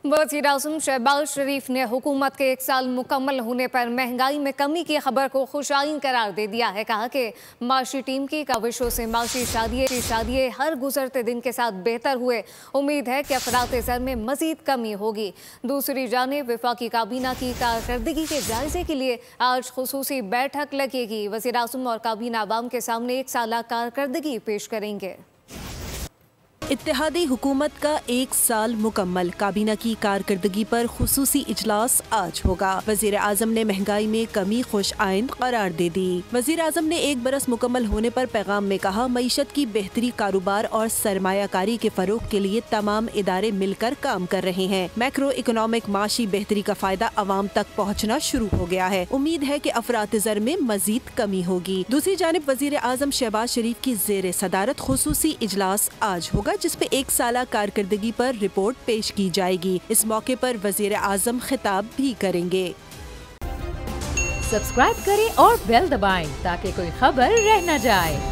वज़ीर-ए-आज़म शहबाज शरीफ ने हुकूमत के 1 साल मुकम्मल होने पर महंगाई में कमी की खबर को खुशाइन करार दे दिया है। कहा कि माशी टीम की काविशों से माशी शादिये हर गुजरते दिन के साथ बेहतर हुए। उम्मीद है कि अफराते ज़र में मजीद कमी होगी। दूसरी जानिब वफाकी काबीना की कारकर्दगी के जायजे के लिए आज खुसूसी बैठक लगेगी। वज़ीर-ए-आज़म और काबीना अवाम के सामने 1 साला कारकर्दगी पेश करेंगे। इत्तेहादी हुकूमत का 1 साल मुकम्मल, काबीना की कारकर्दगी पर खुसूसी इजलास आज होगा। वजीर आजम ने महंगाई में कमी खुश आइन करार दे दी। वजीर आजम ने 1 बरस मुकम्मल होने पर पैगाम में कहा, मईशत की बेहतरी, कारोबार और सरमायाकारी के फरोग के लिए तमाम इदारे मिलकर काम कर रहे हैं। मैक्रो इकोनॉमिक माशी बेहतरी का फायदा आवाम तक पहुँचना शुरू हो गया है। उम्मीद है कि अफरात ज़र में मजीद कमी होगी। दूसरी जानिब वजीर आजम शहबाज शरीफ की जेर सदारत खुसूसी इजलास आज होगा, जिसपे 1 साला कारकर्दगी पर रिपोर्ट पेश की जाएगी। इस मौके पर वजीर आजम खिताब भी करेंगे। सब्सक्राइब करें और बेल दबाएं ताकि कोई खबर रह न जाए।